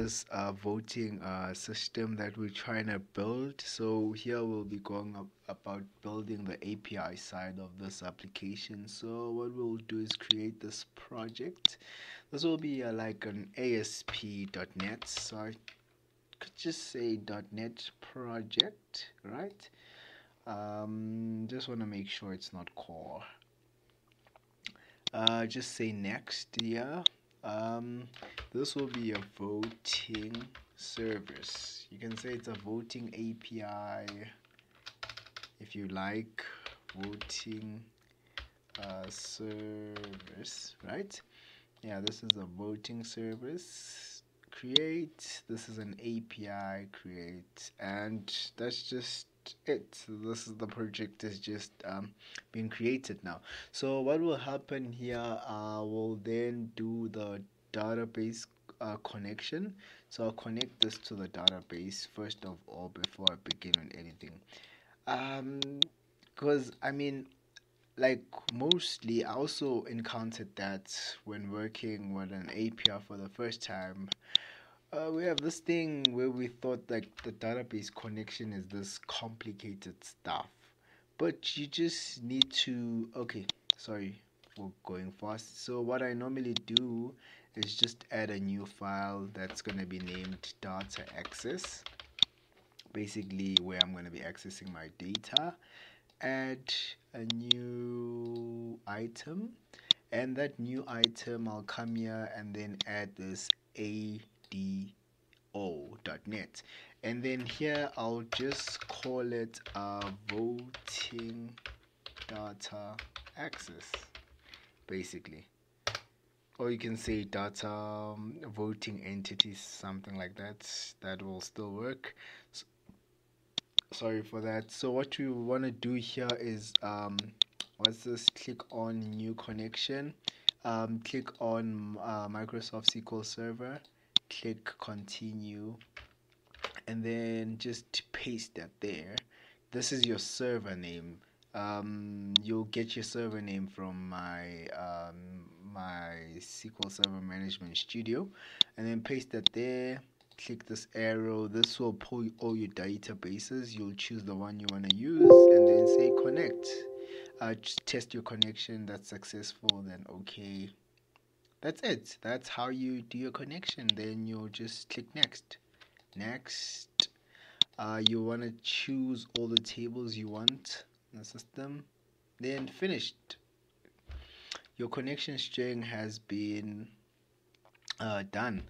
this voting system that we're trying to build. So here we'll be going about building the API side of this application. So what we'll do is create this project. This will be like an ASP.NET. So I could just say .NET project, right? Just want to make sure it's not core. Just say next. Yeah. This will be a voting service. You can say it's a voting API if you like. Voting service, right? Yeah, this is a voting service. Create. This is an API. Create, and that's just it. So this is the project is just being created now. So what will happen here? We'll then do the database connection. So I'll connect this to the database first of all before I begin on anything. Um, because I mean, like mostly I also encountered that when working with an API for the first time, we have this thing where we thought like the database connection is this complicated stuff, but you just need to. Okay, sorry for going fast. So what I normally do is just add a new file that's gonna be named data access, basically where I'm gonna be accessing my data. Add a new item, and that new item I'll come here and then add this ADO.NET, and then here I'll just call it voting data access, basically, or you can say data voting entities, something like that. That will still work. Sorry for that. So what we want to do here is what's this, click on new connection, click on Microsoft SQL Server, click continue, and then just paste that there. This is your server name. You'll get your server name from my SQL Server Management Studio, and then paste that there. Click this arrow. This will pull all your databases. You'll choose the one you want to use and then say connect. Just test your connection. That's successful, then okay. That's it. That's how you do your connection. Then you'll just click next. Next. You want to choose all the tables you want in the system. Then finished. Your connection string has been done.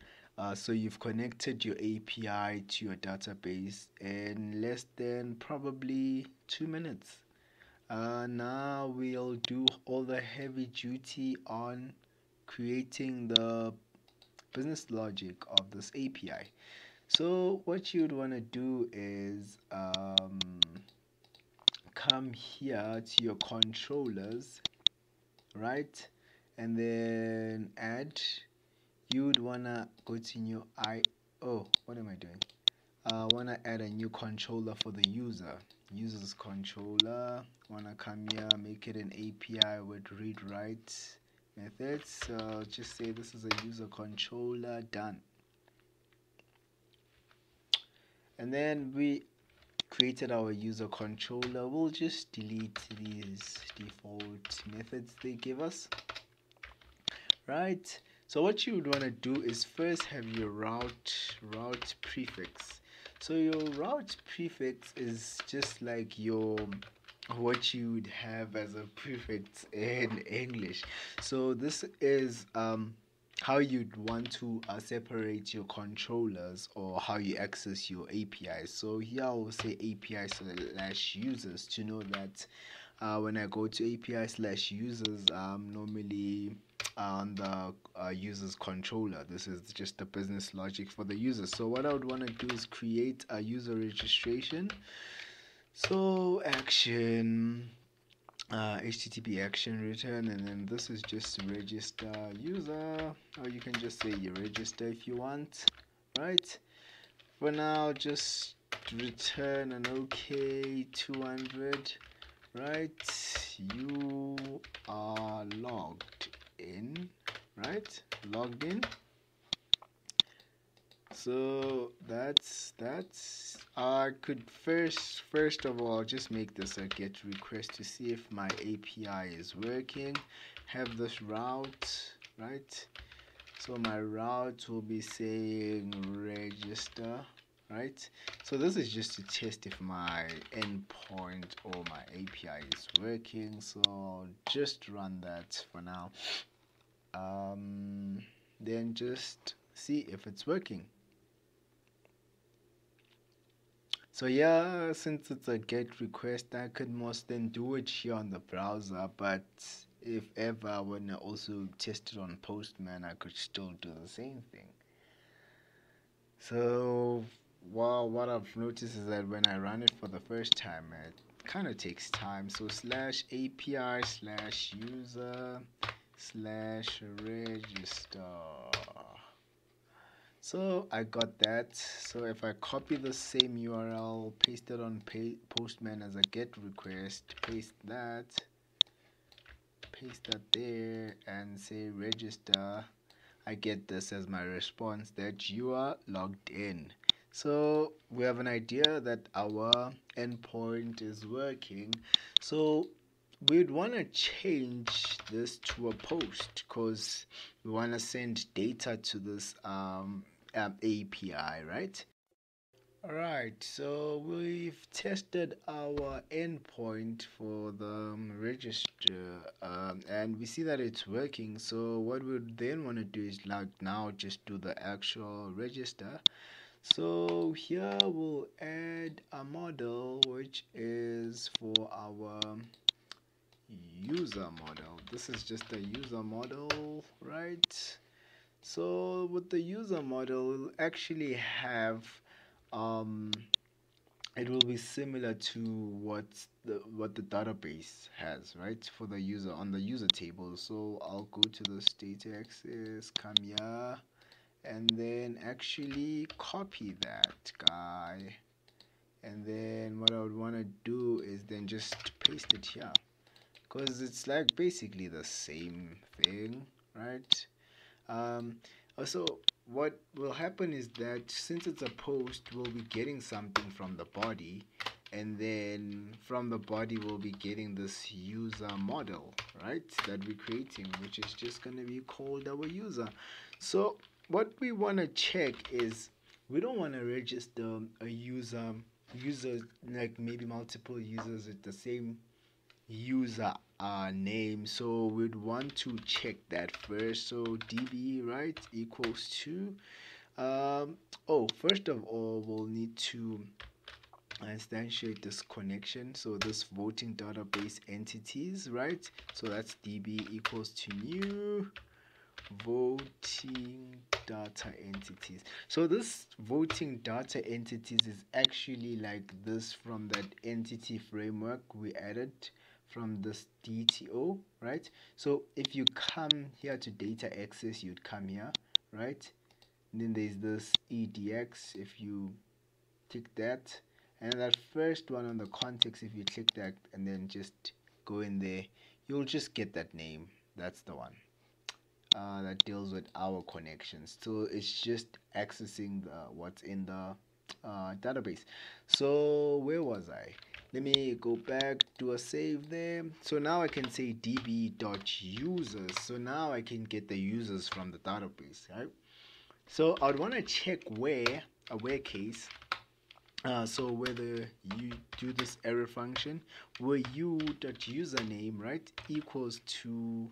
So you've connected your API to your database in less than probably 2 minutes. Now we'll do all the heavy duty on creating the business logic of this API. So what you'd want to do is come here to your controllers, right? And then add. You'd wanna go to new what am I doing? Wanna add a new controller for the user's controller. Wanna come here, make it an API with read write methods. So just say this is a user controller. Done. And then we created our user controller. We'll just delete these default methods they give us, right? So what you would want to do is first have your route prefix. So your route prefix is just like your what you would have as a prefix in English. So this is how you'd want to separate your controllers or how you access your APIs. So here I will say API/users to know that when I go to API/users, normally on the user's controller. This is just the business logic for the user. So what I would want to do is create a user registration. So action HTTP action return, and then this is just register user, or you can just say you register if you want, right? For now, just return an OK 200, right? You are logged in, right? Logged in. So I could first of all just make this a get request to see if my API is working. Have this route, right? So my route will be saying register, right? So this is just to test if my endpoint or my API is working. So I'll just run that for now. Then just see if it's working. So yeah, since it's a GET request, I could most then do it here on the browser, but if ever I want to also test it on Postman, I could still do the same thing. So what I've noticed is that when I run it for the first time, it kind of takes time. So /API/user/register. So I got that. So if I copy the same URL, paste it on Postman as a GET request, paste that there, and say register, I get this as my response that you are logged in. So we have an idea that our endpoint is working. So we'd want to change this to a post because we want to send data to this API, right? Alright, so we've tested our endpoint for the register and we see that it's working. So what we then want to do is like now just do the actual register. So here we'll add a model which is for our user model. This is just a user model, right? So with the user model, we'll actually have it will be similar to what the database has, right, for the user on the user table. So I'll go to the data access, come here, and then actually copy that guy, and then what I would want to do is then just paste it here because it's like basically the same thing, right? Also, what will happen is that since it's a post, we'll be getting something from the body, and then from the body we'll be getting this user model, right, that we're creating, which is just going to be called our user. So what we want to check is we don't want to register a user like maybe multiple users with the same user name. So we'd want to check that first. So db right equals to first of all we'll need to instantiate this connection, so this voting database entities, right? So that's db equals to new voting data entities. So this voting data entities is actually like this from that entity framework we added from this DTO, right? So if you come here to data access, you'd come here, right? And then there's this EDX. If you tick that, and that first one on the context, if you click that and then just go in there, you'll just get that name. That's the one that deals with our connections. So it's just accessing what's in the database. So where was I? Let me go back, do a save there. So now I can say db.users. So now I can get the users from the database, right? So I would want to check where a where case. So whether you do this error function where u.username, right, equals to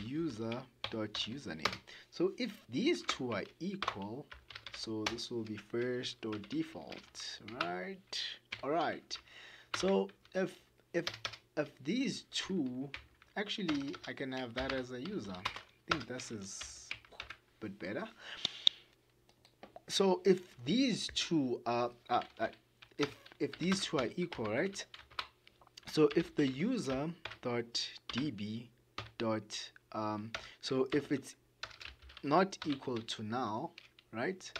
user.username. So if these two are equal, so this will be first or default, right? Alright, so if these two, actually I can have that as a user. I think this is a bit better. So if these two are if these two are equal, right? So if the user dot db dot so if it's not equal to null, right?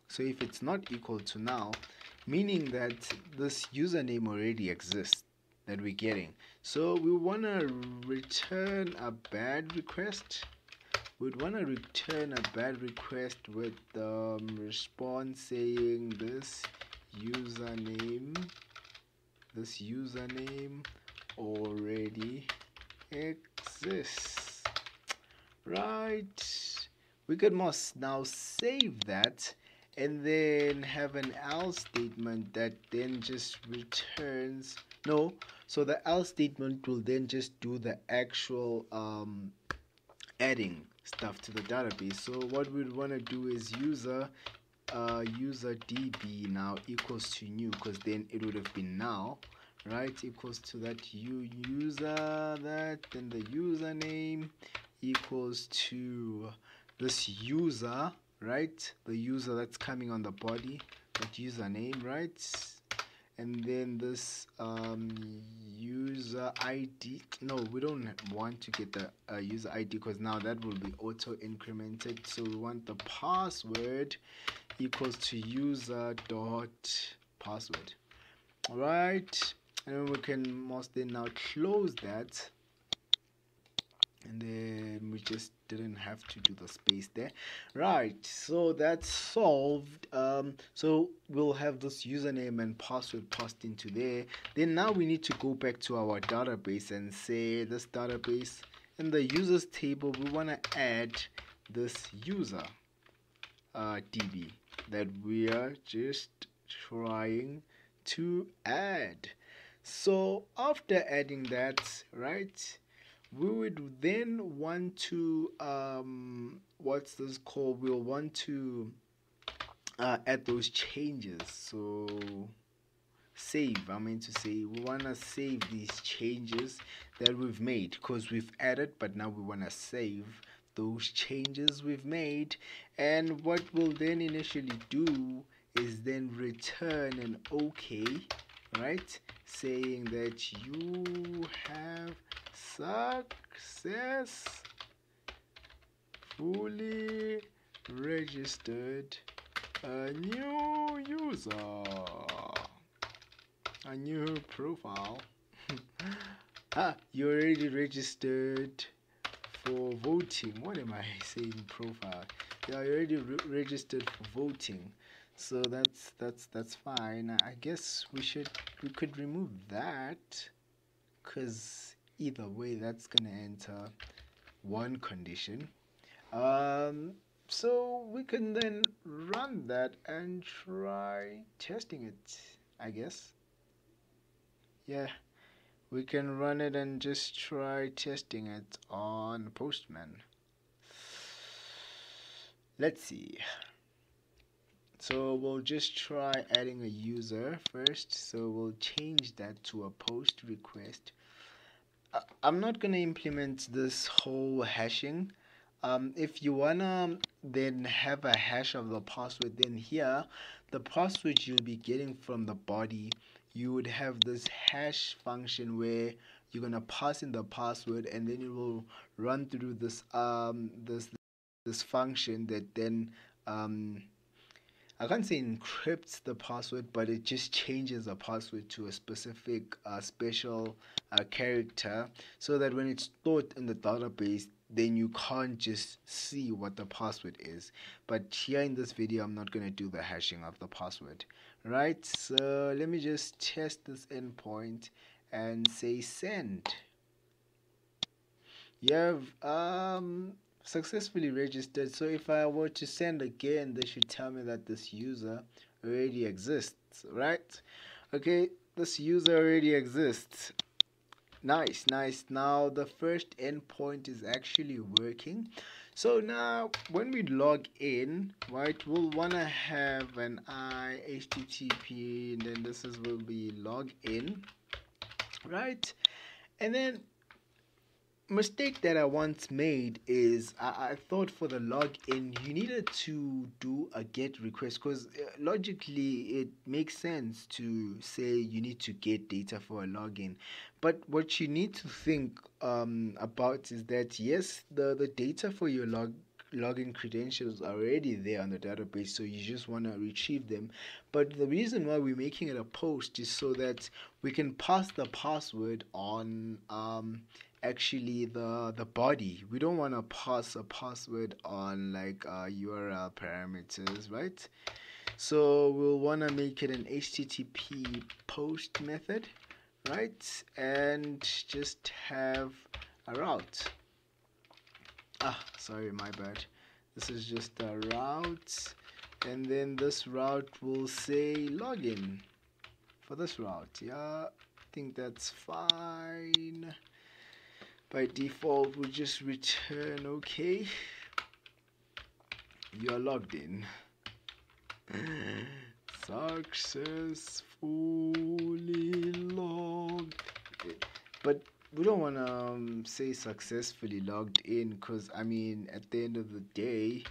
So if it's not equal to null, meaning that this username already exists that we're getting. So we want to return a bad request. we'd want to return a bad request with response saying this username already exists. Right, we could now save that and then have an else statement that then just returns no. So the else statement will then just do the actual adding stuff to the database. So what we'd want to do is user db now equals to new, because then it would have been now, right, equals to that user, that then the username equals to this user, right, the user that's coming on the body, that username, right, and then this user ID. No, we don't want to get the user ID because now that will be auto incremented. So we want the password equals to user dot password. All right, and then we can most then now close that, and then we just didn't have to do the space there. Right, so that's solved. So we'll have this username and password passed into there. Then now we need to go back to our database and say this database, in the users table we want to add this user db that we are just trying to add. So after adding that, right, we would then want to what's this called, we'll want to add those changes. So save, I mean to say, we want to save these changes that we've made, because we've added but now we want to save those changes we've made. And what we'll then initially do is then return an OK, right, saying that you have successfully registered a new user, a new profile. You already registered for voting. What am I saying? Profile. You already registered for voting. So that's fine. I guess we could remove that, because either way that's gonna enter one condition. So we can then run that and try testing it, I guess. Yeah, we can run it and just try testing it on Postman. Let's see. So we'll just try adding a user first. So we'll change that to a post request. I'm not going to implement this whole hashing. If you wanna then have a hash of the password, then here the password you'll be getting from the body, you would have this hash function where you're gonna pass in the password, and then it will run through this this function that then I can't say encrypts the password, but it just changes the password to a specific special character, so that when it's stored in the database, then you can't just see what the password is. But here in this video, I'm not going to do the hashing of the password. Right, so let me just test this endpoint and say send. You have successfully registered. So if I were to send again, they should tell me that this user already exists, right? Okay, this user already exists. Nice. Now the first endpoint is actually working. So now when we log in, right, we'll want to have an HTTP, and then this will be login, right? And then mistake that I once made is I thought for the login you needed to do a get request, because logically it makes sense to say you need to get data for a login. But what you need to think about is that yes, the data for your login credentials are already there on the database, so you just want to retrieve them. But the reason why we're making it a post is so that we can pass the password on actually the body. We don't want to pass a password on like URL parameters, right? So we'll want to make it an HTTP post method, right? And just have a route. Sorry, my bad. This is just a route, and then this route will say login for this route. Yeah, I think that's fine. By default, we'll just return okay. You're logged in. Successfully logged in. But we don't want to say successfully logged in, because I mean, at the end of the day,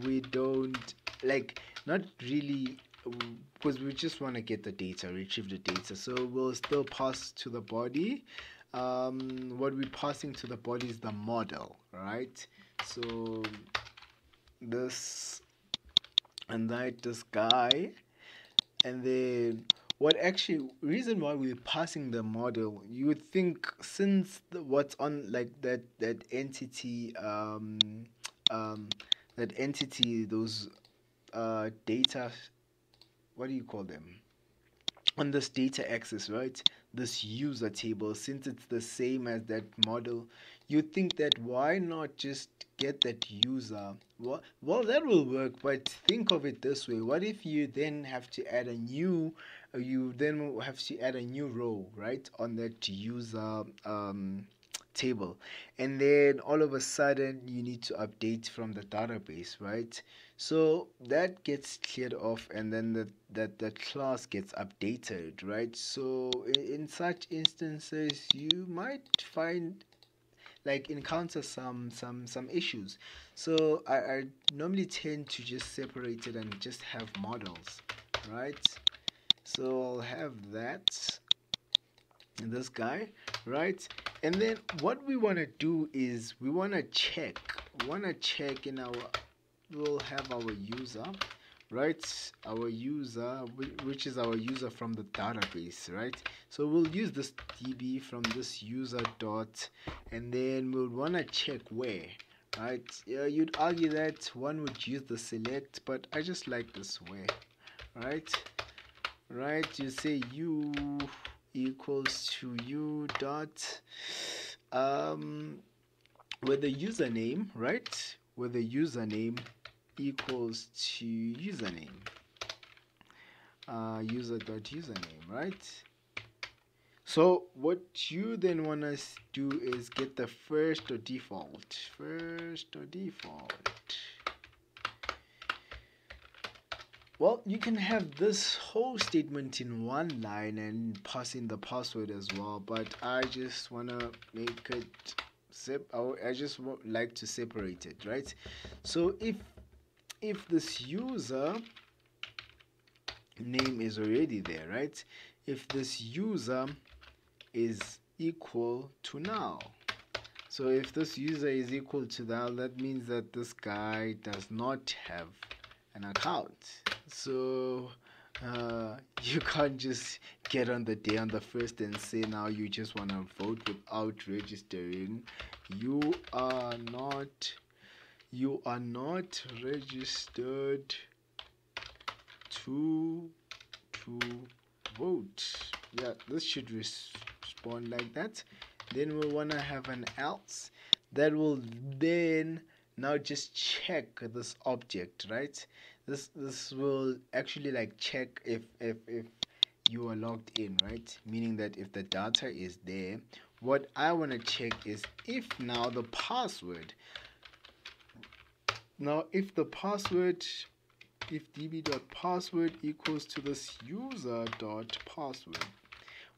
we don't like, not really, because we just want to get the data, retrieve the data. So we'll still pass to the body. What we're passing to the body is the model, right? So this and that, this guy, and then what actually reason why we're passing the model, you would think, since what's on like that entity, that entity, those data, what do you call them, on this data access, right? This user table, since it's the same as that model, you think that why not just get that user? Well, that will work, but think of it this way: what if you then have to add a new, you then have to add a new row, right, on that user table, and then all of a sudden you need to update from the database, right? So that gets cleared off, and then the class gets updated, right? So in such instances, you might find, like, encounter some issues. So I normally tend to just separate it and just have models, right? So I'll have that in this guy, right? And then what we want to do is we want to check in our, we'll have our user, right? Our user, which is our user from the database, right? So we'll use this db from this user dot, and then we'll want to check where, right? You'd argue that one would use the select, but I just like this where, right? You say u equals to u dot with the username, right? With the username equals to username, user.username, right? So what you then want to do is get the first or default. Well, you can have this whole statement in one line and pass in the password as well, but I just want to make it I just like to separate it, right? So if this user name is already there, right? If this user is equal to null, so if this user is equal to null, that means that this guy does not have an account. So you can't just get on the day on the first and say now you just want to vote without registering. You are not registered to vote. Yeah, this should respond like that. Then we'll want to have an else that will then now just check this object, right? This will actually like check if you are logged in, right? Meaning that if the data is there, what I want to check is if now the password, if db.password equals to this user.password.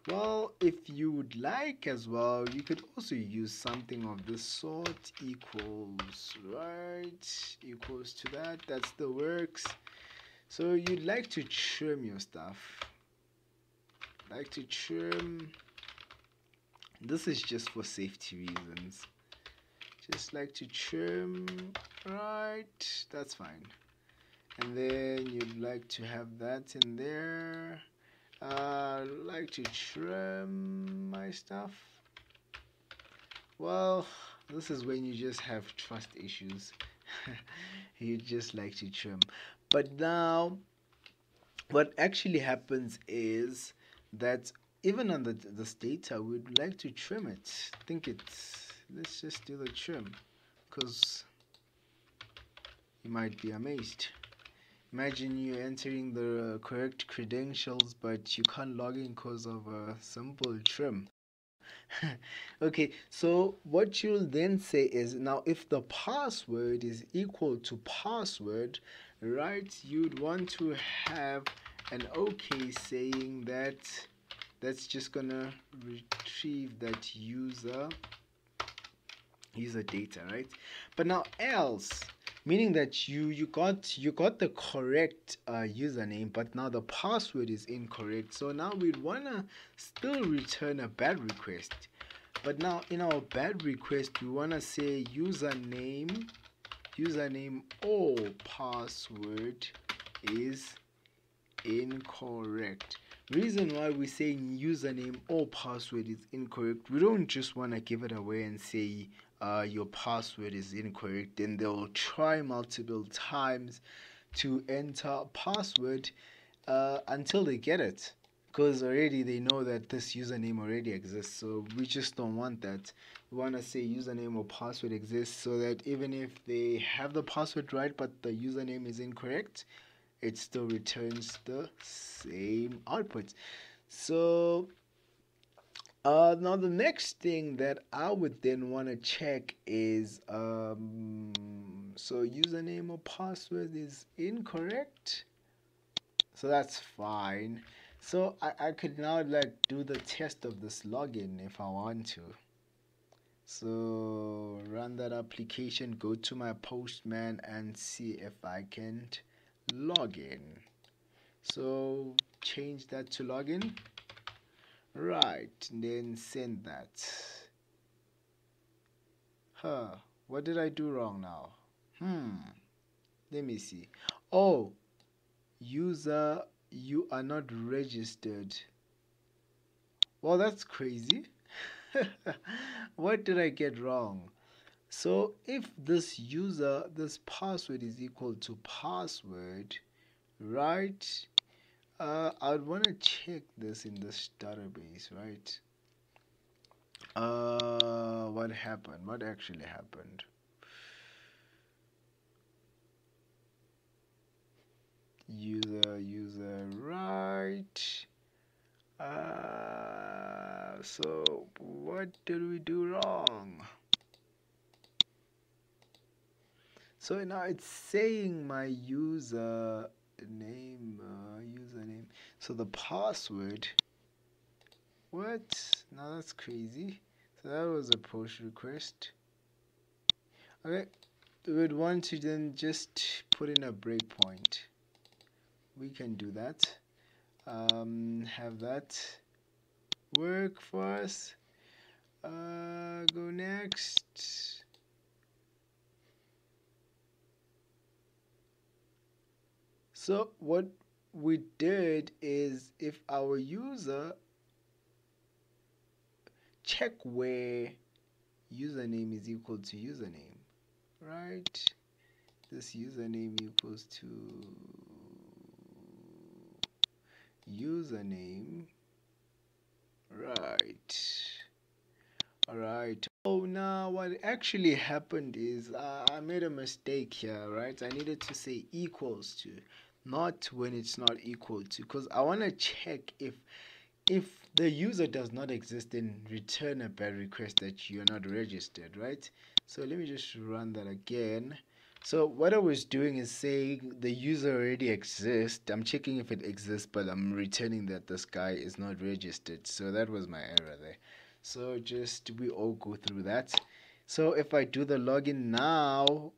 Well, if you would like as well, you could also use something of this sort, equals, right? Equals to that still works. So you'd like to trim your stuff. Like to trim. This is just for safety reasons. Just like to trim, right? That's fine. And then you'd like to have that in there. Like to trim my stuff. Well, this is when you just have trust issues. You just like to trim. But now, what actually happens is that even on this data, we'd like to trim it. Let's just do the trim, because you might be amazed. Imagine you entering the correct credentials, but you can't log in because of a simple trim. Okay, so what you'll then say is, now if the password is equal to password, right, you'd want to have an OK saying that that's just gonna retrieve that user data, right? But now else, meaning that you got the correct username, but now the password is incorrect. So now we'd wanna still return a bad request. But now in our bad request, we wanna say username or password is incorrect. Reason why we're saying username or password is incorrect, we don't just want to give it away and say your password is incorrect, then they'll try multiple times to enter a password until they get it, because already they know that this username already exists. So we just don't want that. We want to say username or password exists, so that even if they have the password right but the username is incorrect, it still returns the same output. So now the next thing that I would then want to check is so username or password is incorrect, so that's fine. So I could now like do the test of this login if I want to. So run that application, go to my Postman and see if I can log in. So change that to login, right, and then send that. What did I do wrong now? Let me see. Oh, user, you are not registered. Well, that's crazy. What did I get wrong? So if this password is equal to password, right, I'd want to check this in this database, right? What happened? What actually happened? User, right? So what did we do wrong? So now it's saying my username. So the password. What? Now that's crazy. So that was a push request. Okay, we would want to then just put in a breakpoint. We can do that. Have that work for us. Go next. So what we did is, if our user, check where username is equal to username, right? This username equals to username, right? Alright. Oh, now what actually happened is I made a mistake here, right? I needed to say equals to, not when it's not equal to, because I want to check if the user does not exist, then return a bad request that you're not registered, right? So let me just run that again. So what I was doing is saying the user already exists. I'm checking if it exists, but I'm returning that this guy is not registered. So that was my error there. So just we all go through that. So if I do the login now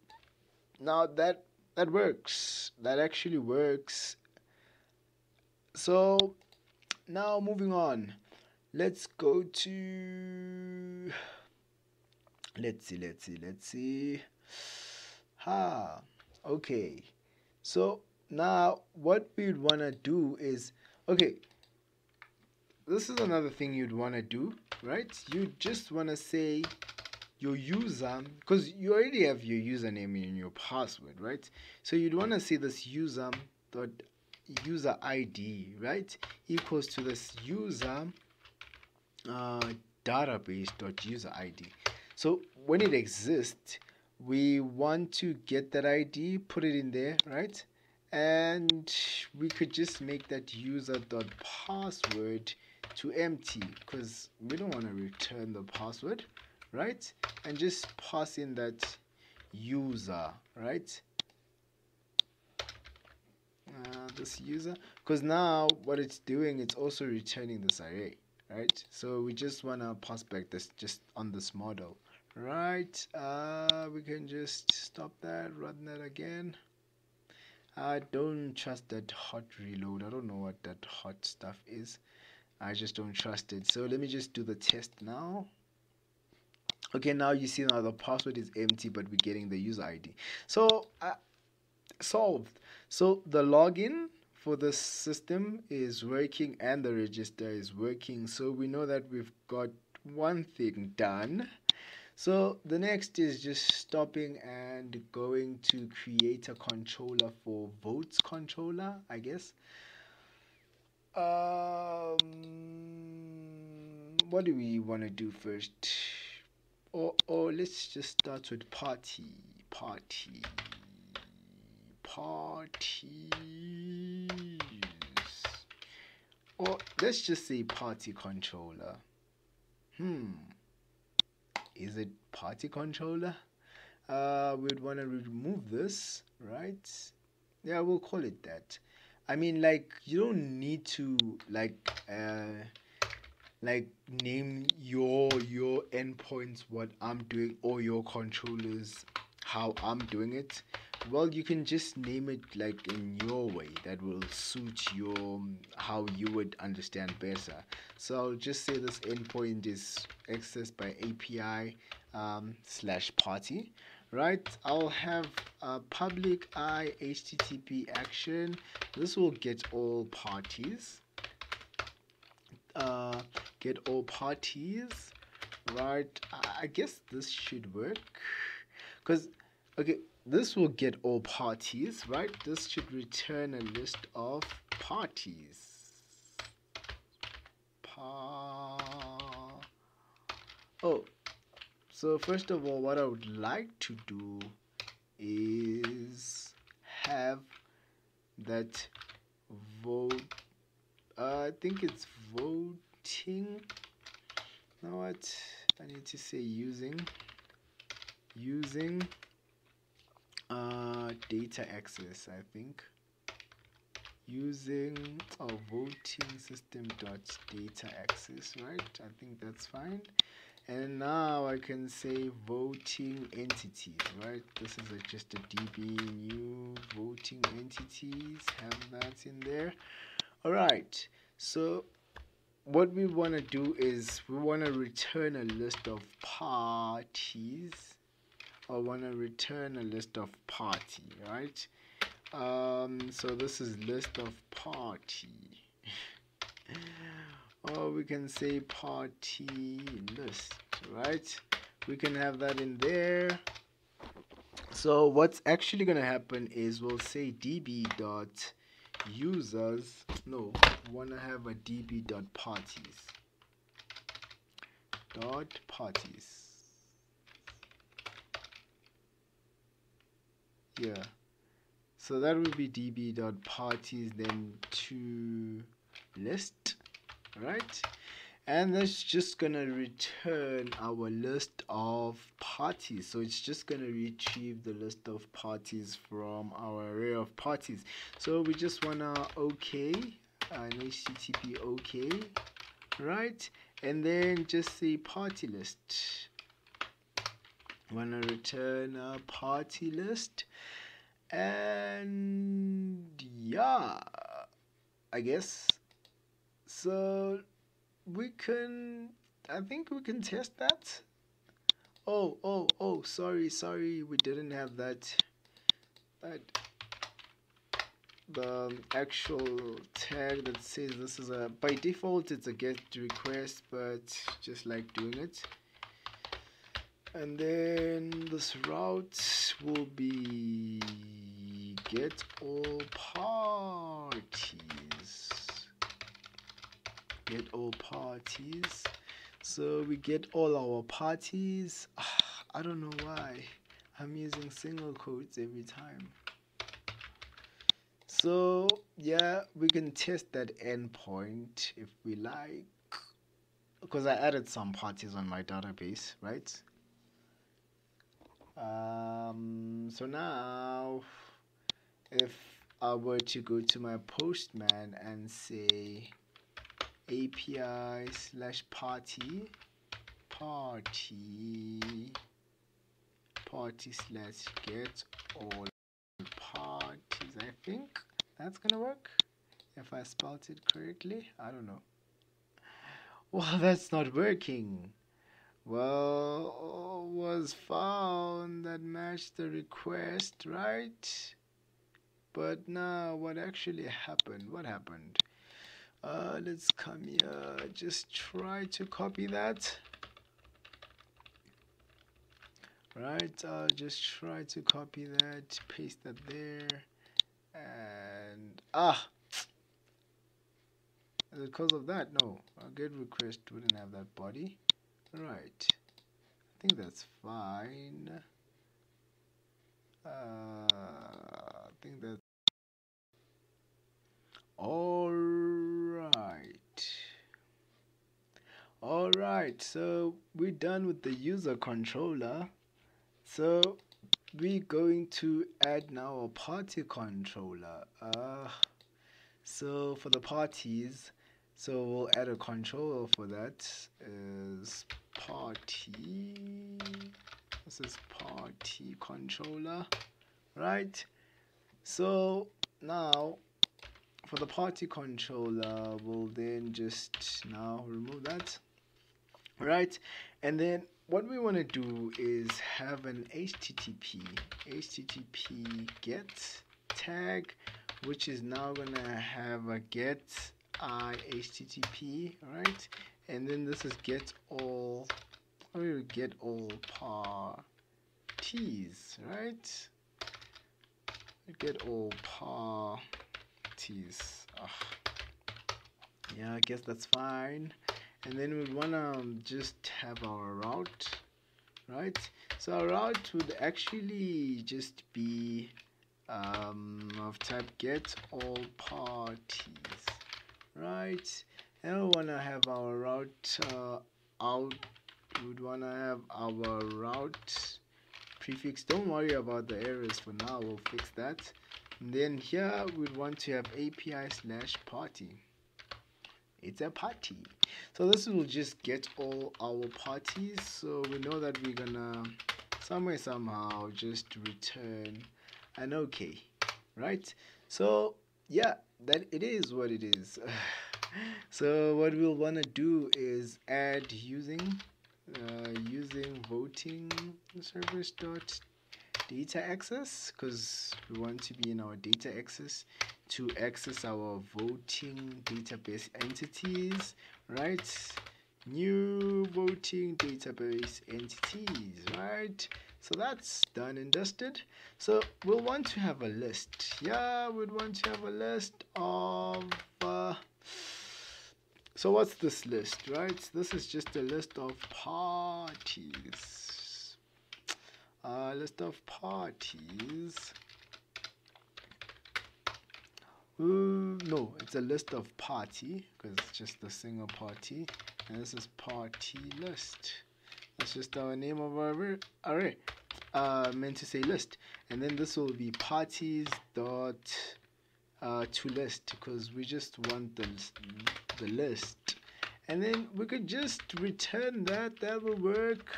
that works. That actually works. So now moving on. Let's go to, let's see. Okay. So now what we'd want to do is, okay, this is another thing you'd want to do, right? You just want to say your user, because you already have your username and your password, right? So you'd want to say this user ID, right, equals to this user database dot user ID. So when it exists, we want to get that ID, put it in there, right? And we could just make that user dot password to empty, because we don't want to return the password, right? And just pass in that user, right? This user, because now what it's doing, it's also returning this array, right? So we just want to pass back this just on this model, right? We can just stop that, run that again. I don't trust that hot reload. I don't know what that hot stuff is. I just don't trust it. So let me just do the test now. Okay, now you see now the password is empty, but we're getting the user ID. So solved. So the login for the system is working and the register is working. So we know that we've got one thing done. So the next is just stopping and going to create a controller for votes controller, I guess. What do we want to do first? Or let's just start with parties. Or let's just say party controller. Is it party controller? We'd want to remove this, right? Yeah, we'll call it that. I mean, like, you don't need to like name your endpoints what I'm doing, or your controllers how I'm doing it. Well, you can just name it like in your way that will suit your how you would understand better. So I'll just say this endpoint is accessed by API / party, right? I'll have a public I HTTP action. This will get all parties. Get all parties, right? I guess this should work, because okay, this will get all parties, right? This should return a list of parties. Oh, so first of all, what I would like to do is have that vote. I think it's voting. Now what? I need to say using data access. I think using voting system dot data access. Right? I think that's fine. And now I can say voting entities. Right? This is just a DB new voting entities. Have that in there. All right. So what we want to do is we want to return a list of parties, or want to return a list of party, right? So this is list of party. Or we can say party list, right? We can have that in there. So what's actually going to happen is we'll say db dot users, no, want to have a db dot parties. Yeah, so that would be db dot parties, then to list, right? And that's just gonna return our list of parties. So it's just gonna retrieve the list of parties from our array of parties. So we just wanna okay, an HTTP okay, right? And then just say party list. Wanna return a party list, and yeah, I guess so. We can, I think we can test that. Oh, sorry, we didn't have that the actual tag that says this is a, by default it's a get request, but just like doing it. And then this route will be get all parties. Get all parties. So we get all our parties. I don't know why I'm using single quotes every time. So yeah, we can test that endpoint if we like, because I added some parties on my database, right? So now if I were to go to my Postman and say API slash party slash get all parties, I think that's gonna work if I spelled it correctly. I don't know. Well, that's not working. Well, was found that matched the request, right? But now, what actually happened? What happened? Let's come here. Just try to copy that. Right, I'll just try to copy that, paste that there, and because of that, no, a get request wouldn't have that body. Right, I think that's fine. I think that's all right. All right, so we're done with the user controller. So we're going to add now a party controller. So for the parties, so we'll add a controller for that. Is party. This is party controller, right? So now for the party controller, we'll then just now remove that, right? And then what we want to do is have an http get tag, which is now gonna have a get http, right? And then this is get all parties, right? Get all parties. Yeah, I guess that's fine. And then we wanna just have our route, right? So our route would actually just be of type get all parties, right? And we wanna have our route out. We would wanna have our route prefix. Don't worry about the errors for now. We'll fix that. And then here we'd want to have API slash party. It's a party. So this will just get all our parties. So we know that we're gonna somehow just return an okay, right? So yeah, that it is what it is. So what we'll wanna do is add using voting service dot data access, because we want to be in our data access to access our voting database entities, right? New voting database entities, right? So that's done and dusted. So we'll want to have a list. Yeah, we'd want to have a list of so what's this list, right? This is just a list of parties. List of parties. No, it's a list of party because it's just a single party, and this is party list. That's just our name of our array. Meant to say list, and then this will be parties dot to list, because we just want the list, and then we could just return that. That will work,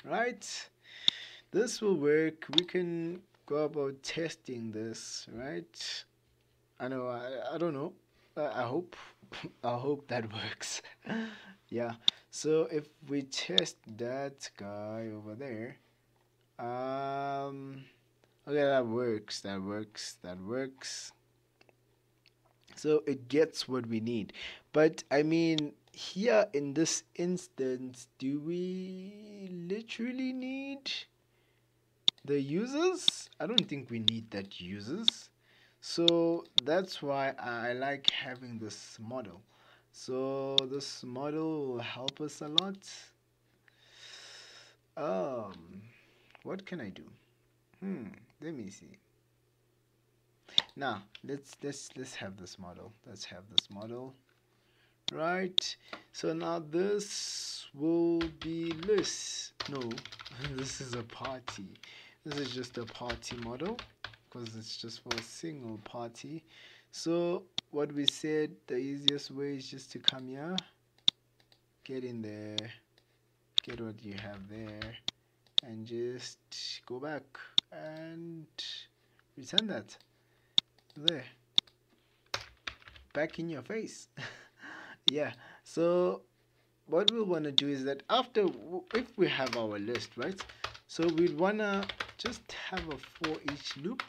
right? This will work. We can go about testing this, right? I know, I don't know. I hope I hope that works. Yeah. So if we test that guy over there, okay, that works. So it gets what we need. But I mean, here in this instance, do we literally need the users? I don't think we need that users. So that's why I like having this model. So this model will help us a lot. What can I do? Let me see. Now let's have this model. Let's have this model. Right. So now this will be list. No, this is a party. This is just a party model because it's just for a single party. So what we said, the easiest way is just to come here, get in there, get what you have there, and just go back and return that there, back in your face. Yeah, so what we want to do is that after, if we have our list, right, so we'd want to just have a for each loop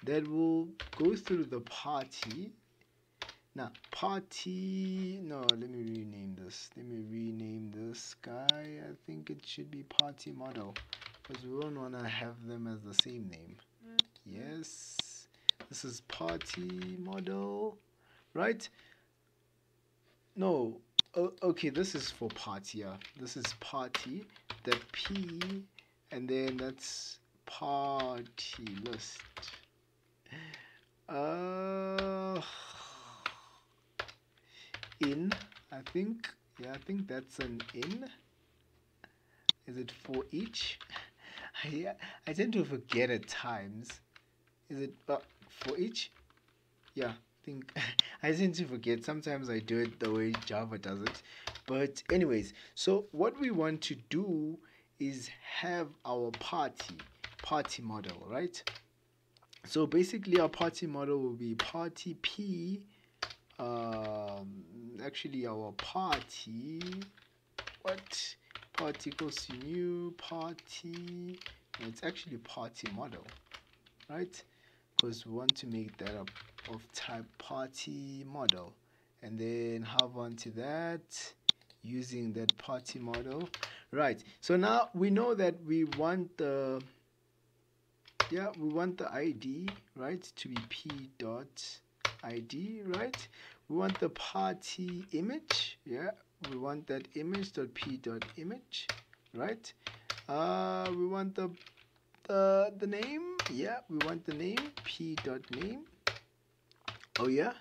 that will go through the party. Now party, no, let me rename this guy. I think it should be party model because we don't want to have them as the same name. Yes, this is party model, right? No, okay, this is for party. Yeah, this is party, the P, and then that's party list. In, I think, yeah, I think that's an in. Is it for each? I tend to forget at times. Is it for each? Yeah, think I tend to forget. Sometimes I do it the way Java does it. But anyways, so what we want to do is have our party model, right? So basically our party model will be party P. Actually our party, what? Party equals to new party. And it's actually party model, right? Because we want to make that up of type party model, and then have on to that using that party model, right? So now we know that we want the ID, right, to be p dot id, right? We want the party image, yeah, we want that image dot p dot image, right? We want the name, yeah, we want the name p dot name. Oh yeah,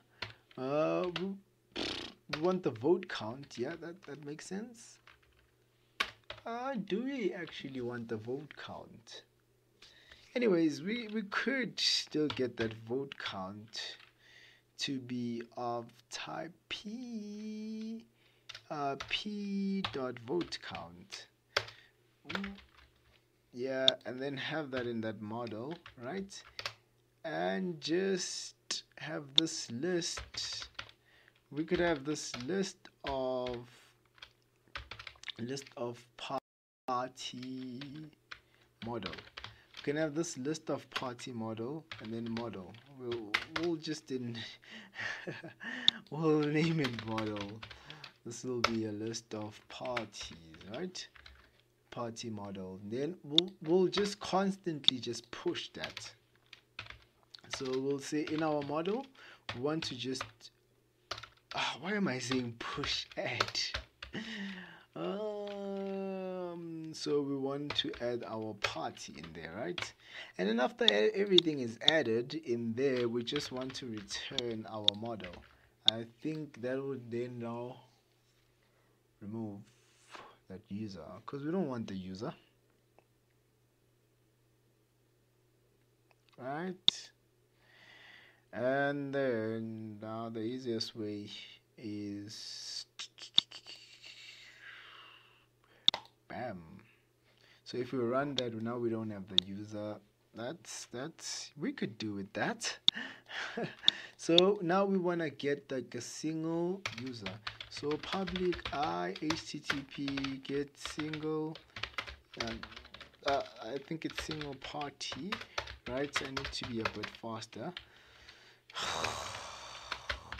we want the vote count, yeah, that makes sense. Do we actually want the vote count? Anyways, we could still get that vote count to be of type p dot vote count. Yeah, and then have that in that model, right? And just have this list. We could have this list of party model. We can have this list of party model and then model. We'll just we'll name it model. This will be a list of parties, right? Party model. Then we'll just constantly just push that. So we'll say in our model we want to just why am I saying push add? So we want to add our party in there, right? And then after everything is added in there, we just want to return our model. I think that would then now remove that user because we don't want the user, right? And then now the easiest way is bam. So if we run that, now we don't have the user. That's we could do with that. So now we want to get like a single user. So public http get single. I think it's single party, right? So I need to be a bit faster.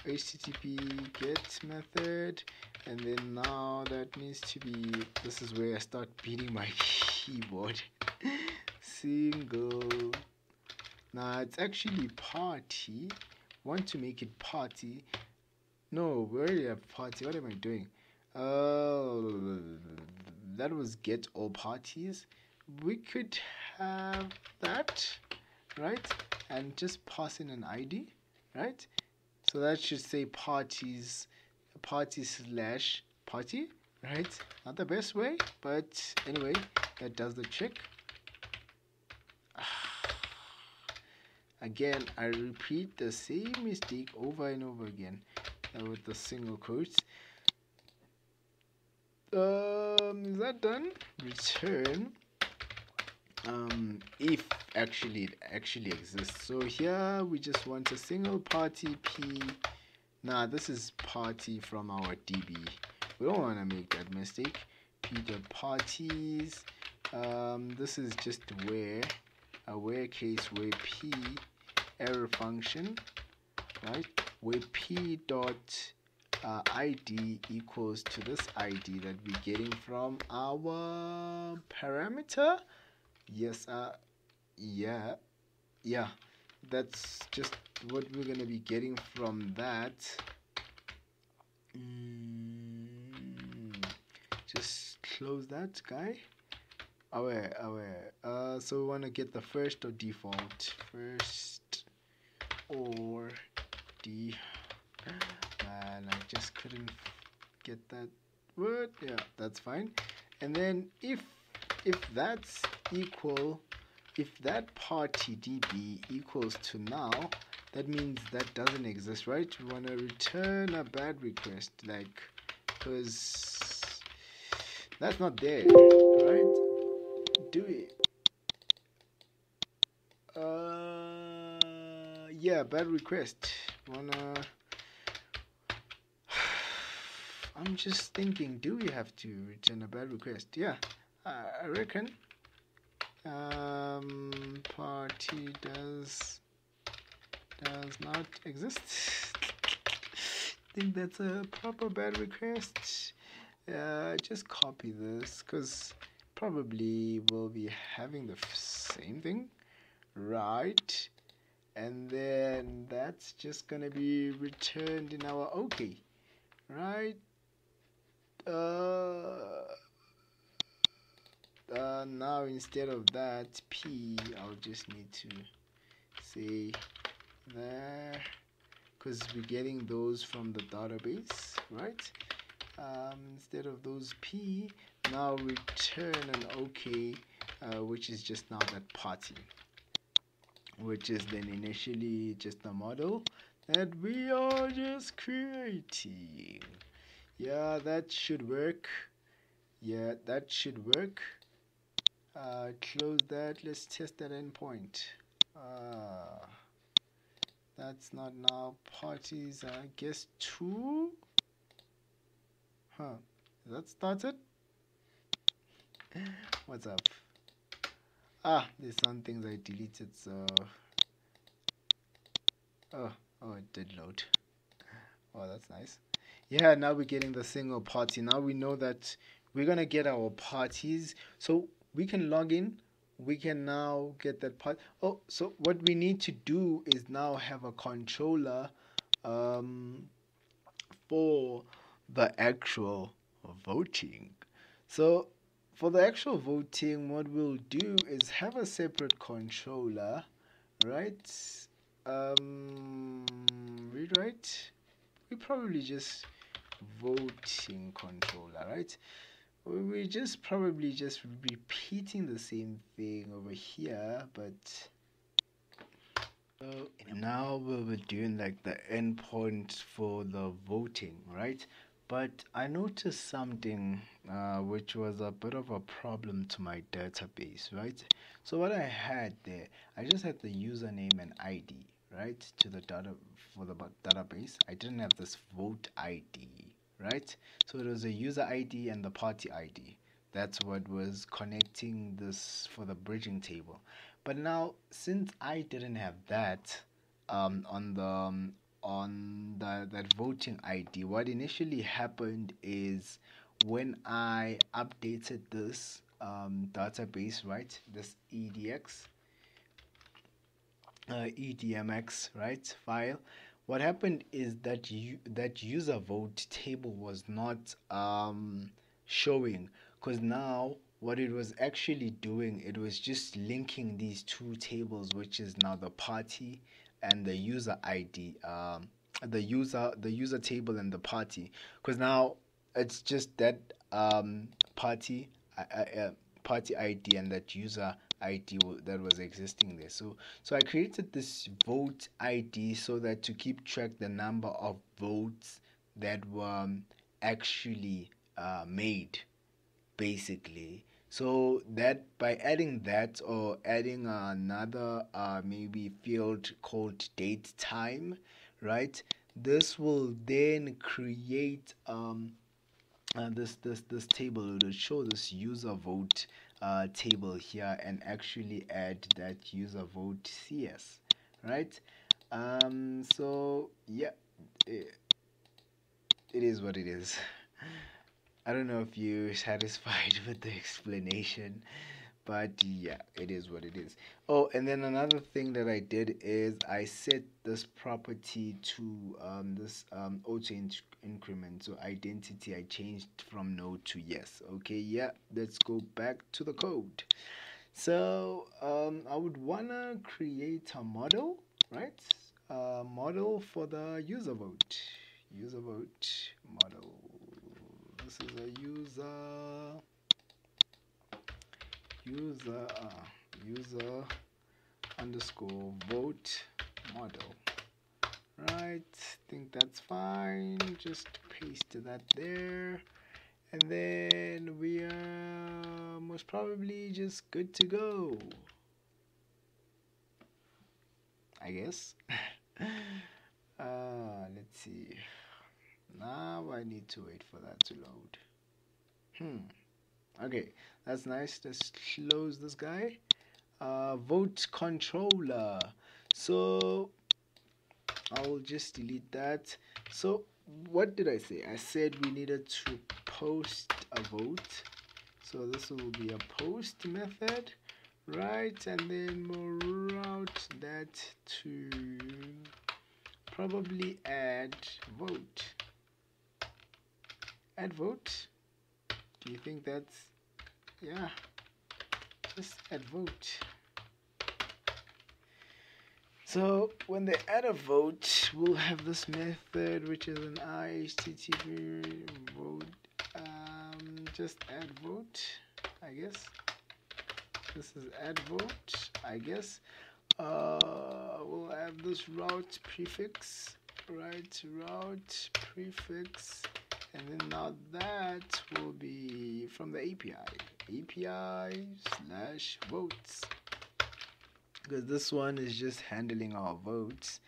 http get method, and then now that needs to be, this is where I start beating my keyboard. Single. Now it's actually party. Want to make it party. No, we already have party. What am I doing? That was get all parties. We could have that, right? And just pass in an ID, right? So that should say parties, party slash party, right? Not the best way, but anyway, that does the trick. Again, I repeat the same mistake over and over again with the single quotes. Is that done? Return if actually it actually exists. So here we just want a single party p. Nah, this is party from our DB. We don't want to make that mistake. P dot parties. This is just where a where case where p error function, right? Where p dot ID equals to this ID that we're getting from our parameter. Yes, yeah, that's just what we're gonna be getting from that. Just close that guy. Aware. So we want to get the first or default. First or D. Man, I just couldn't get that word. Yeah, that's fine. And then if that's equal, if that party DB equals to now, that means that doesn't exist, right? We want to return a bad request, like, because that's not there, right? Do it. Yeah, bad request. I'm just thinking, do we have to return a bad request? Yeah, I reckon. Party does not exist. Think that's a proper bad request. Just copy this, because probably we'll be having the same thing, right? And then that's just gonna be returned in our OK, right? Now instead of that p, I'll just need to say there, because we're getting those from the database, right? Instead of those p, now return an OK, which is just now that party, which is then initially just a model that we are just creating. Yeah, that should work. Yeah, that should work. Close that. Let's test that endpoint. That's not now parties. I guess 2. Huh? Is that started? What's up? There's some things I deleted. So oh, it did load. Oh, that's nice. Yeah, now we're getting the single party. Now we know that we're gonna get our parties, so we can log in. We can now get that part. Oh, so what we need to do is now have a controller for the actual voting. So for the actual voting, what we'll do is have a separate controller, right? Read right. We probably just voting controller, right? We're just probably just repeating the same thing over here, but now we're doing like the endpoint for the voting, right? But I noticed something which was a bit of a problem to my database, right? So what I had there, I just had the username and ID, right, to the data for the database. I didn't have this vote ID, right? So it was a user ID and the party ID. That's what was connecting this for the bridging table. But now, since I didn't have that on on that voting ID. What initially happened is when I updated this database, right? This EDMX, right, file. What happened is that that user vote table was not showing, because now what it was actually doing, it was just linking these two tables, which is now the party and the user ID, the user table and the party, because now it's just that party party ID and that user ID that was existing there. So I created this vote ID so that to keep track the number of votes that were actually made, basically. So that by adding that or adding another maybe field called date time, right? This will then create this table. It will show this user vote table here and actually add that user vote CS, right? So yeah, it is what it is. I don't know if you're satisfied with the explanation, but yeah, it is what it is. Oh, and then another thing that I did is I set this property to this auto increment. So identity, I changed from no to yes. Okay, yeah, let's go back to the code. So I would wanna create a model, right? Model for the user vote. User vote model. This is a user underscore vote model, right? Think that's fine. Just paste that there, and then we are most probably just good to go, I guess. Let's see. Now I need to wait for that to load. Okay, that's nice. Let's close this guy. Vote controller. So I'll just delete that. So what did I say? I said we needed to post a vote. So this will be a post method, right? And then we'll route that to probably add vote. Add vote. Do you think that's, yeah, just add vote. So when they add a vote, we'll have this method, which is an HTTP vote. Just add vote, I guess. This is add vote, I guess. We'll have this route prefix, right? Route prefix, and then now that will be from the API / votes, because this one is just handling our votes,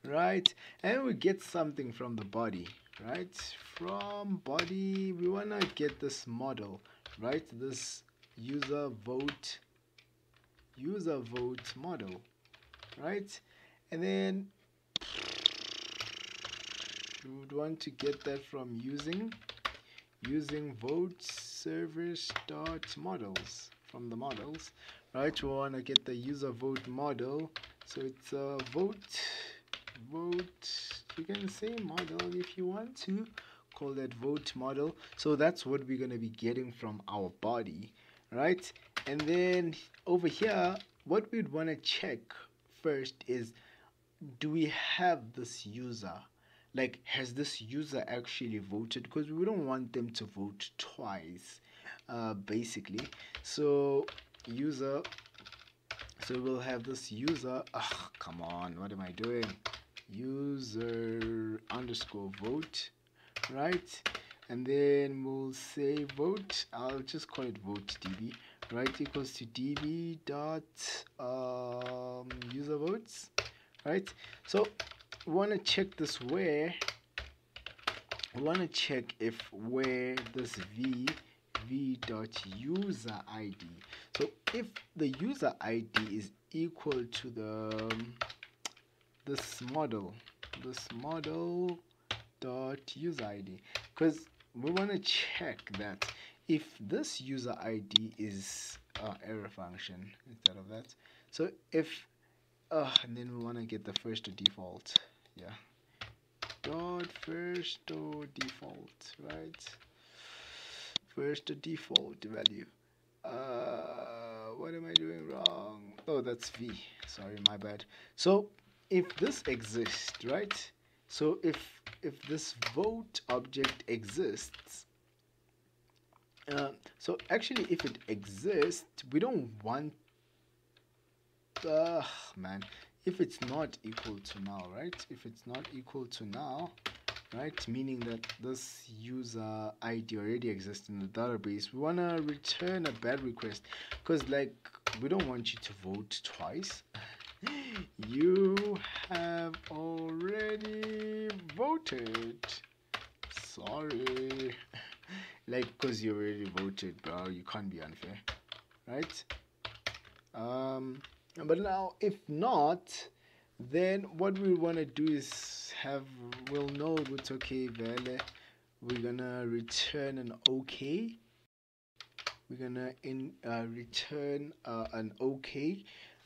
right? And we get something from the body, right? From body we want to get this model, right? This user vote model, right? And then we would want to get that from using vote service dot models, from the models, right? We want to get the user vote model. So it's a vote, you can say model if you want to call that vote model. So that's what we're going to be getting from our body, right? And then over here, what we'd want to check first is, do we have this user? Like, has this user actually voted? Because we don't want them to vote twice, basically. So user, so we'll have this user, come on, what am I doing? User underscore vote, right? And then we'll say vote, I'll just call it vote db, right? Equals to db dot user votes, right? So we want to check this where, we want to check if where this v dot user id. So if the user id is equal to the this model, this model dot user ID, because we want to check that if this user ID is error function instead of that. So if and then we want to get the first to default, yeah, dot first to default, right? First to default value. What am I doing wrong? Oh, that's V. Sorry, my bad. So if this exists, right? So if this vote object exists, so actually if it exists, we don't want, man, if it's not equal to null, right? If it's not equal to null, right, meaning that this user ID already exists in the database, we want to return a bad request, because like we don't want you to vote twice. You have already voted, sorry. Like, because you already voted, bro, you can't be unfair, right? But now if not, then what we want to do is we'll know it's okay vele. We're gonna return an okay. We're gonna return an okay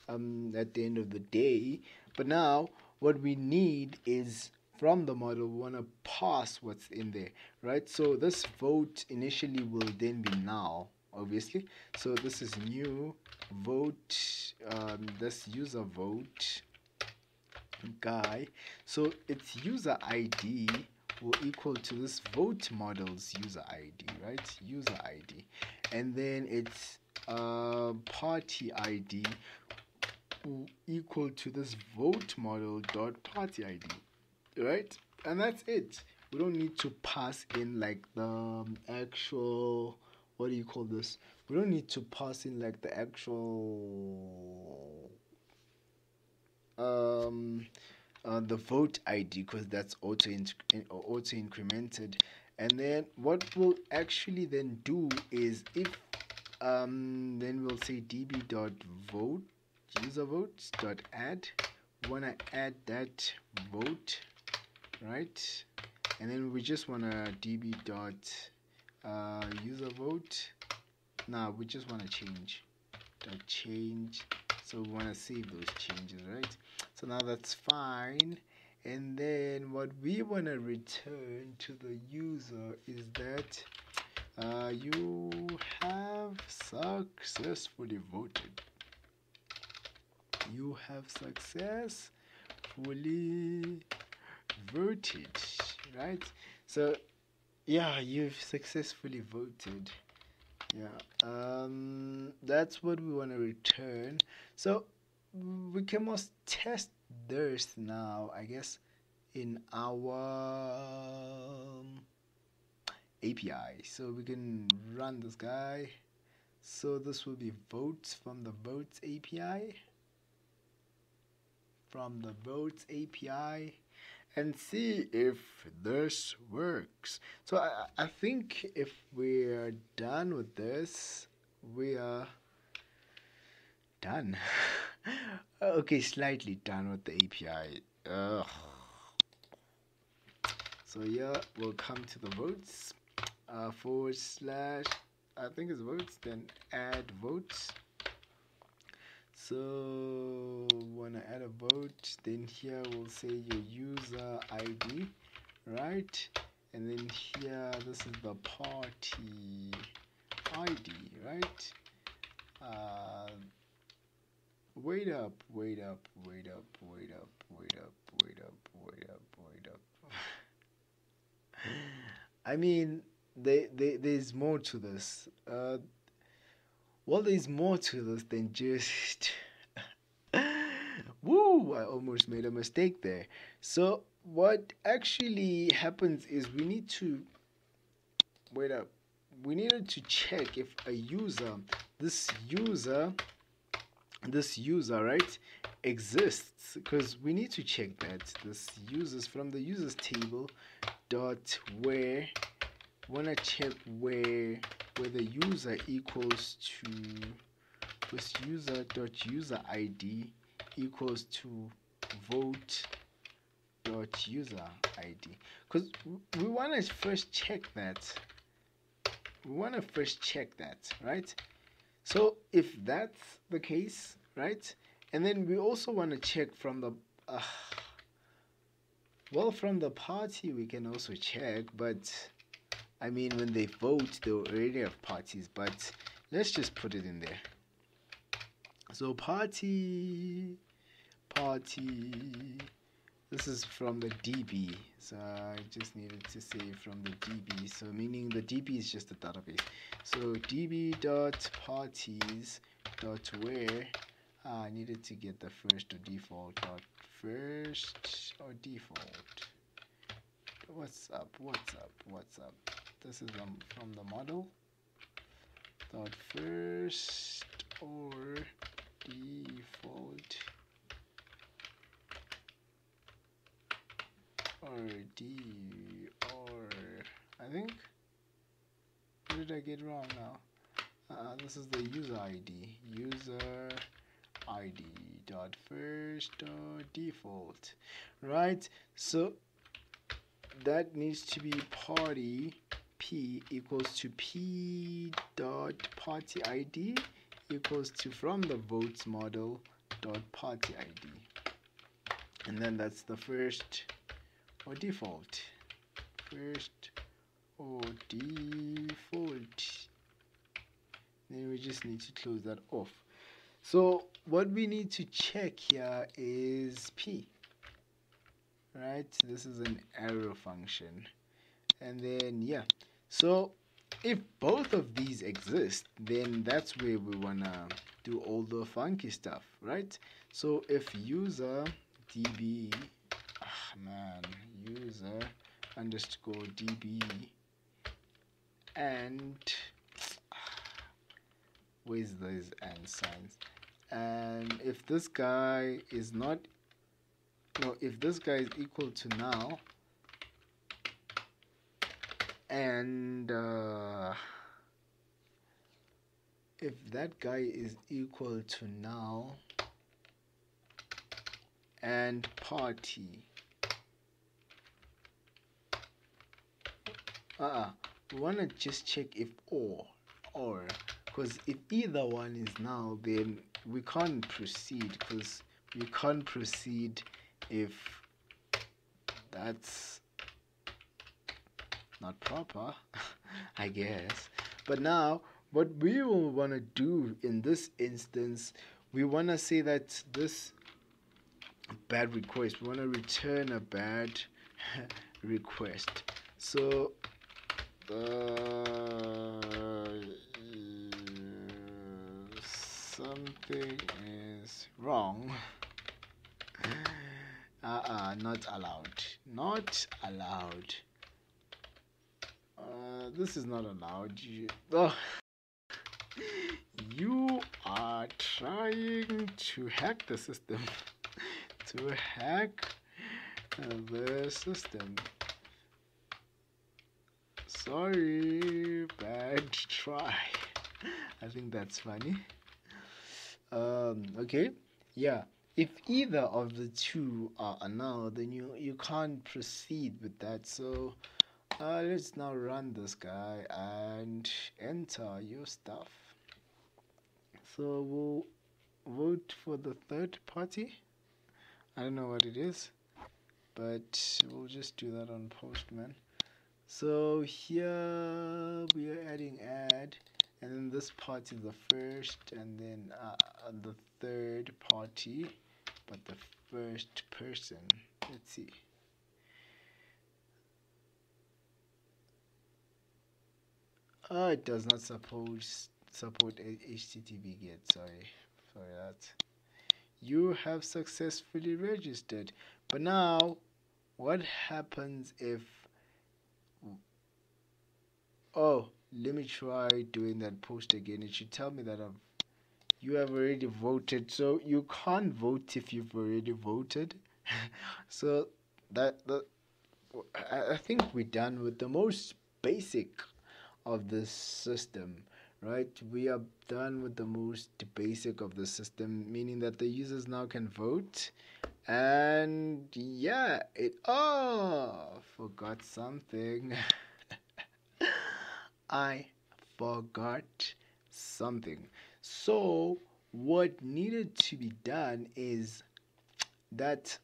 at the end of the day. But now what we need is, from the model, we want to pass what's in there, right? So this vote initially will then be null, obviously. So this is new vote, this user vote guy. So its user ID will equal to this vote model's user ID, right? User ID. And then its party ID will equal to this vote model dot party ID, right? And that's it. We don't need to pass in like the actual, what do you call this? We don't need to pass in like the actual the vote ID, because that's auto incremented. And then what we'll actually then do is, if then we'll say db.vote user votes dot add. We want to add that vote, right? And then we just want to db dot user vote. Now we just want to change. So we want to save those changes, right? So now that's fine. And then what we want to return to the user is that you have successfully voted. You have successfully voted, right? So yeah, you've successfully voted. Yeah, that's what we want to return. So we can most test this now, I guess, in our API. So we can run this guy. So this will be votes from the votes API. And see if this works. So I think if we're done with this, we are done. Okay, slightly done with the API. Ugh. So yeah, we'll come to the votes, / I think it's votes, then add votes. So wanna add a vote, then here we'll say your user ID, right? And then here this is the party ID, right? Wait up. I mean, there's more to this. Well, there's more to this than just. Woo! I almost made a mistake there. So, what actually happens is we need to. Wait up. We needed to check if a user, this user, right, exists, because we need to check that this users from the users table dot where. Wanna check where the user equals to this user dot user ID equals to vote dot user ID, because we want to first check that. Right? So if that's the case, right, and then we also want to check from the from the party we can also check, but I mean when they vote they already have parties, but let's just put it in there. So party, this is from the DB, so I just needed to say from the DB, so meaning the DB is just a database. So db dot parties dot where I needed to get the first or default dot first or default. What's up? This is from the model dot first or default or I think, what did I get wrong now? This is the user ID dot first or default, right? So that needs to be party p equals to p dot party ID equals to from the votes model dot party ID, and then that's the first or default. Then we just need to close that off. So what we need to check here is p, right? This is an arrow function, and then yeah, so if both of these exist, then that's where we wanna do all the funky stuff, right? So if user db user underscore db and where's those and signs, and if this guy is not, no, if this guy is equal to null, and if that guy is equal to null and party, we want to just check if or, because if either one is null, then we can't proceed, because we can't proceed if that's not proper, I guess. But now what we will want to do in this instance, we want to say that this bad request, we want to return a bad request. So something is wrong. Not allowed. This is not allowed. You are trying to hack the system. Sorry, bad try. I think that's funny. Okay, yeah. If either of the two are a null, then you can't proceed with that. So let's now run this guy and enter your stuff. So we'll vote for the third party. I don't know what it is, but we'll just do that on Postman. So here we are adding add, and then this part is the first, and then the third party, but the first person. Let's see. It does not support HTTP GET. Sorry for that. You have successfully registered. But now, what happens if... Oh, let me try doing that post again. It should tell me that you have already voted. So you can't vote if you've already voted. So I think we're done with the most basic of this system, right? We are done with the most basic of the system, meaning that the users now can vote, And yeah, forgot something. I forgot something. So, what needed to be done is that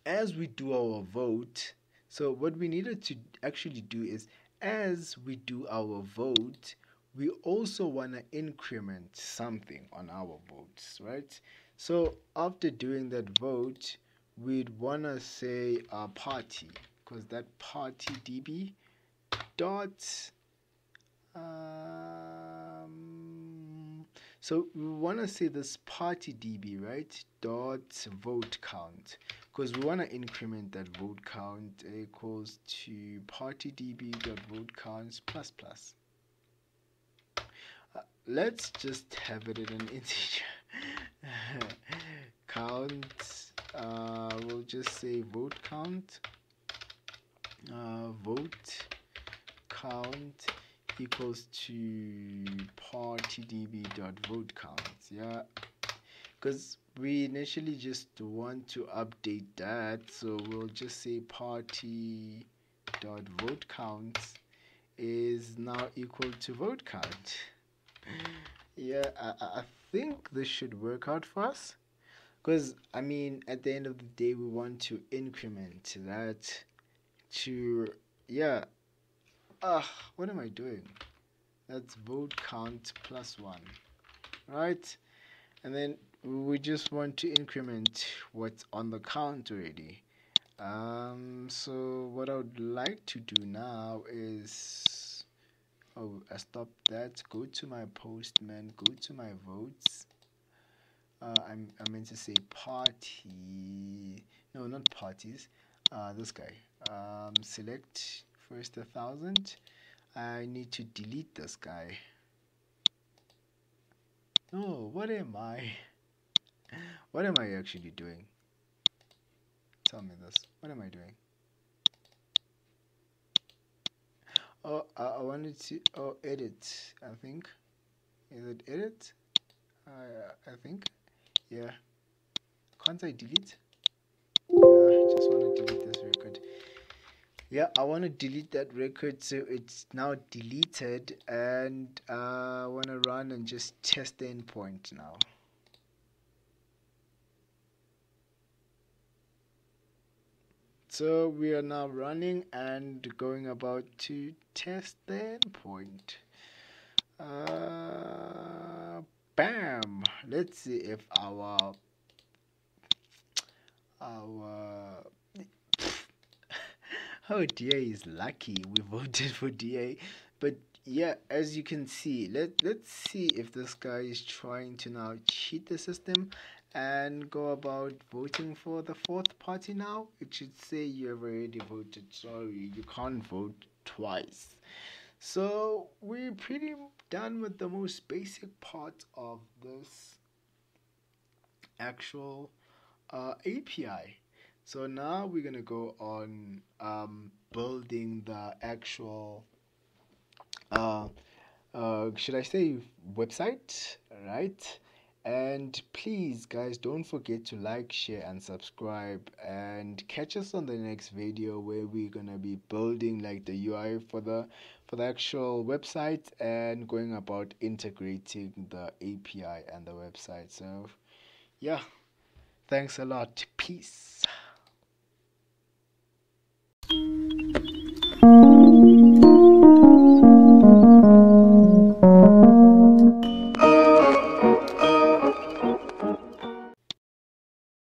as we do our vote, so what we needed to actually do is as we do our vote, we also want to increment something on our votes, right? So after doing that vote, we'd want to say a party because that party db dot so we want to say this party db, right, dot vote count, because we want to increment that vote count equals to party db dot vote counts plus plus. Let's just have it in an integer. Count, we'll just say vote count, vote count equals to party db dot vote counts. Yeah, because we initially just want to update that, so we'll just say party dot vote counts is now equal to vote count. Yeah, I think this should work out for us, because I mean at the end of the day we want to increment that to, yeah, what am I doing? That's vote count plus 1, right? And then we just want to increment what's on the count already. So what I would like to do now is, I stopped that, go to my Postman, go to my votes. I meant to say party, no, not parties, this guy. Select first 1,000. I need to delete this guy. Oh, what am I? What am I actually doing? Tell me this. What am I doing? Oh, I wanted to, edit, I think. Is it edit? I think. Yeah. Can't I delete? Yeah, I just want to delete this record. Yeah, I want to delete that record, so it's now deleted, and I want to run and just test the endpoint now. So we are now running and going about to test the endpoint. Bam! Let's see if our oh, DA is lucky. We voted for DA, but yeah, as you can see, let's see if this guy is trying to now cheat the system and go about voting for the fourth party now. It should say you have already voted. Sorry, you can't vote twice. So we're pretty done with the most basic part of this actual API. So now we're gonna go on building the actual should I say website, right? And please guys, don't forget to like, share and subscribe, and catch us on the next video where we're gonna be building like the UI for the actual website and going about integrating the API and the website. So yeah, thanks a lot. Peace.